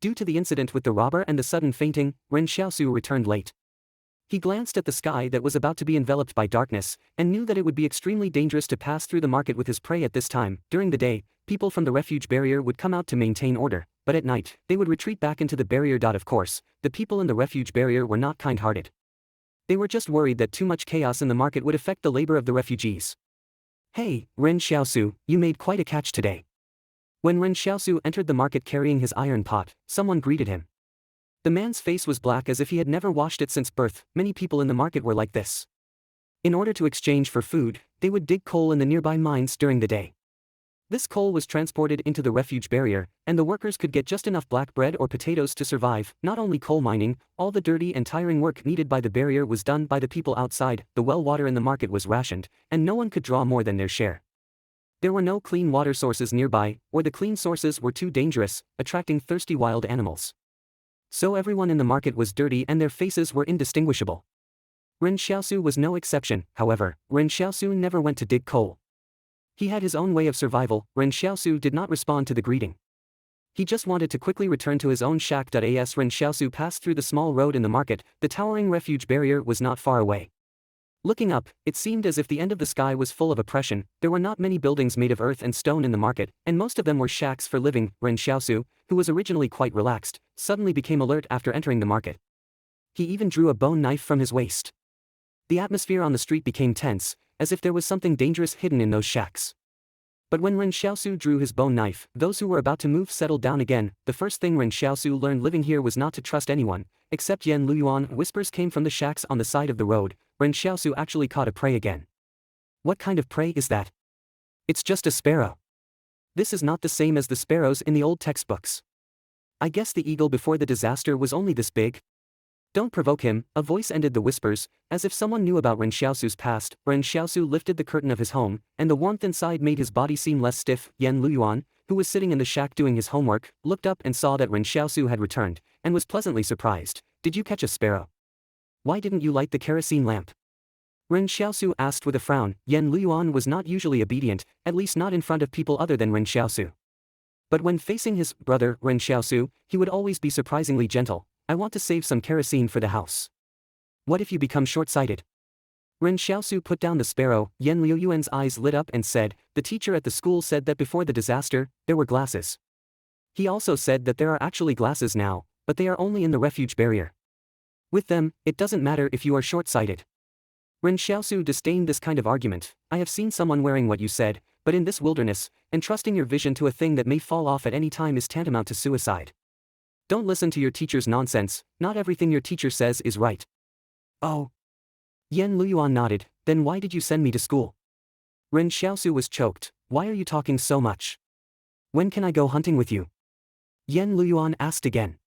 Due to the incident with the robber and the sudden fainting, Ren Xiaosu returned late. He glanced at the sky that was about to be enveloped by darkness, and knew that it would be extremely dangerous to pass through the market with his prey at this time. During the day, people from the refuge barrier would come out to maintain order, but at night, they would retreat back into the barrier. Of course, the people in the refuge barrier were not kind-hearted. They were just worried that too much chaos in the market would affect the labor of the refugees. "Hey, Ren Xiaosu, you made quite a catch today." When Ren Xiaosu entered the market carrying his iron pot, someone greeted him. The man's face was black as if he had never washed it since birth. Many people in the market were like this. In order to exchange for food, they would dig coal in the nearby mines during the day. This coal was transported into the refuge barrier, and the workers could get just enough black bread or potatoes to survive. Not only coal mining, all the dirty and tiring work needed by the barrier was done by the people outside. The well water in the market was rationed, and no one could draw more than their share. There were no clean water sources nearby, or the clean sources were too dangerous, attracting thirsty wild animals. So everyone in the market was dirty and their faces were indistinguishable. Ren Xiaosu was no exception. However, Ren Xiaosu never went to dig coal. He had his own way of survival. Ren Xiaosu did not respond to the greeting. He just wanted to quickly return to his own shack. As Ren Xiaosu passed through the small road in the market, the towering refuge barrier was not far away. Looking up, it seemed as if the end of the sky was full of oppression. There were not many buildings made of earth and stone in the market, and most of them were shacks for living. Ren Xiaosu, who was originally quite relaxed, suddenly became alert after entering the market. He even drew a bone knife from his waist. The atmosphere on the street became tense, as if there was something dangerous hidden in those shacks. But when Ren Xiaosu drew his bone knife, those who were about to move settled down again. The first thing Ren Xiaosu learned living here was not to trust anyone, except Yan Luyuan. Whispers came from the shacks on the side of the road. Ren Xiaosu actually caught a prey again. What kind of prey is that? It's just a sparrow. This is not the same as the sparrows in the old textbooks. I guess the eagle before the disaster was only this big. Don't provoke him, a voice ended the whispers, as if someone knew about Ren Xiaosu's past. Ren Xiaosu lifted the curtain of his home, and the warmth inside made his body seem less stiff. Yan Luyuan, who was sitting in the shack doing his homework, looked up and saw that Ren Xiaosu had returned, and was pleasantly surprised. "Did you catch a sparrow? Why didn't you light the kerosene lamp?" Ren Xiaosu asked with a frown. Yan Luyuan was not usually obedient, at least not in front of people other than Ren Xiaosu. But when facing his brother, Ren Xiaosu, he would always be surprisingly gentle. "I want to save some kerosene for the house." "What if you become short-sighted?" Ren Xiaosu put down the sparrow. Yan Luyuan's eyes lit up and said, "The teacher at the school said that before the disaster, there were glasses. He also said that there are actually glasses now, but they are only in the refuge barrier. With them, it doesn't matter if you are short-sighted." Ren Xiaosu disdained this kind of argument. "I have seen someone wearing what you said, but in this wilderness, entrusting your vision to a thing that may fall off at any time is tantamount to suicide. Don't listen to your teacher's nonsense. Not everything your teacher says is right." "Oh." Yan Luyuan nodded. "Then why did you send me to school?" Ren Xiaosu was choked. "Why are you talking so much? When can I go hunting with you?" Yan Luyuan asked again.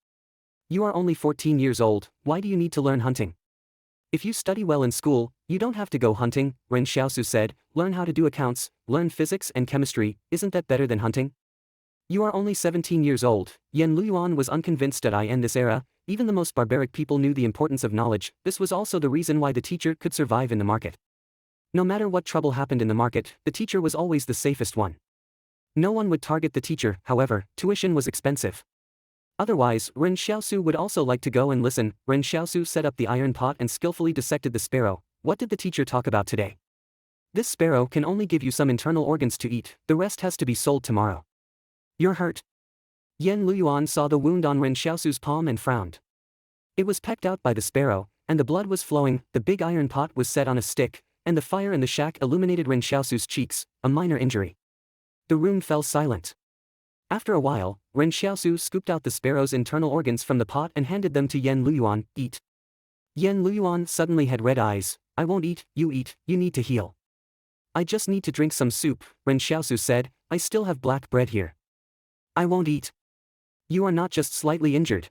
"You are only 14 years old, why do you need to learn hunting? If you study well in school, you don't have to go hunting," Ren Xiaosu said. "Learn how to do accounts, learn physics and chemistry, isn't that better than hunting? You are only 17 years old." Yan Luyuan was unconvinced that in this era, even the most barbaric people knew the importance of knowledge. This was also the reason why the teacher could survive in the market. No matter what trouble happened in the market, the teacher was always the safest one. No one would target the teacher. However, tuition was expensive. Otherwise, Ren Xiaosu would also like to go and listen. Ren Xiaosu set up the iron pot and skillfully dissected the sparrow. "What did the teacher talk about today?" "This sparrow can only give you some internal organs to eat, the rest has to be sold tomorrow." "You're hurt." Yan Luyuan saw the wound on Ren Xiaosu's palm and frowned. It was pecked out by the sparrow, and the blood was flowing. The big iron pot was set on a stick, and the fire in the shack illuminated Ren Xiaosu's cheeks, a minor injury. The room fell silent. After a while, Ren Xiaosu scooped out the sparrow's internal organs from the pot and handed them to Yan Luyuan. "Eat." Yan Luyuan suddenly had red eyes. "I won't eat, you need to heal." "I just need to drink some soup," Ren Xiaosu said. "I still have black bread here." "I won't eat." "You are not just slightly injured.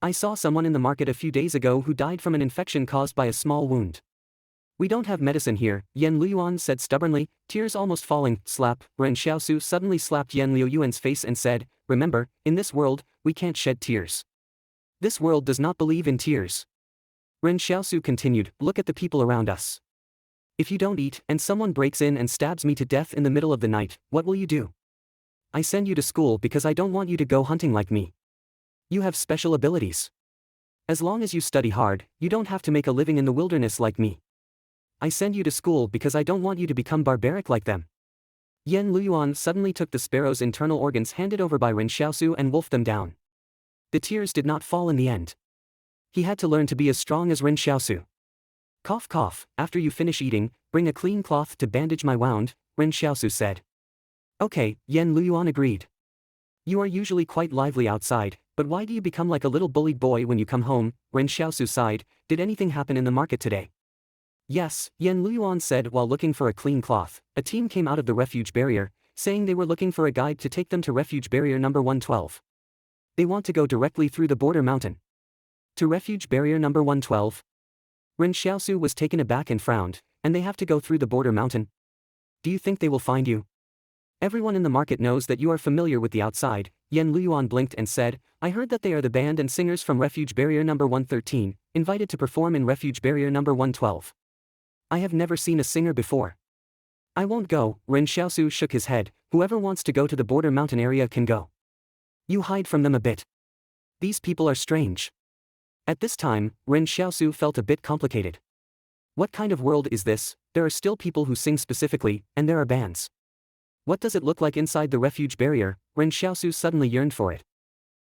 I saw someone in the market a few days ago who died from an infection caused by a small wound. We don't have medicine here," Yan Luyuan said stubbornly, tears almost falling. Slap. Ren Xiaosu suddenly slapped Yan Luyuan's face and said, "Remember, in this world, we can't shed tears. This world does not believe in tears." Ren Xiaosu continued, "Look at the people around us. If you don't eat, and someone breaks in and stabs me to death in the middle of the night, what will you do? I send you to school because I don't want you to go hunting like me. You have special abilities. As long as you study hard, you don't have to make a living in the wilderness like me. I send you to school because I don't want you to become barbaric like them. Yen Luyuan suddenly took the sparrow's internal organs handed over by Ren Xiaosu and wolfed them down. The tears did not fall in the end. He had to learn to be as strong as Ren Xiaosu. Cough cough, after you finish eating, bring a clean cloth to bandage my wound, Ren Xiaosu said. Okay, Yen Luyuan agreed. You are usually quite lively outside, but why do you become like a little bullied boy when you come home? Ren Xiaosu sighed. Did anything happen in the market today? Yes, Yen Luyuan said while looking for a clean cloth. A team came out of the refuge barrier, saying they were looking for a guide to take them to refuge barrier number 112. They want to go directly through the border mountain. To refuge barrier number 112? Ren Xiaosu was taken aback and frowned, and they have to go through the border mountain? Do you think they will find you? Everyone in the market knows that you are familiar with the outside. Yen Luyuan blinked and said, I heard that they are the band and singers from refuge barrier number 113, invited to perform in refuge barrier number 112. I have never seen a singer before. I won't go. Ren Xiaosu shook his head. Whoever wants to go to the border mountain area can go. You hide from them a bit. These people are strange. At this time, Ren Xiaosu felt a bit complicated. What kind of world is this? There are still people who sing specifically, and there are bands. What does it look like inside the refuge barrier? Ren Xiaosu suddenly yearned for it.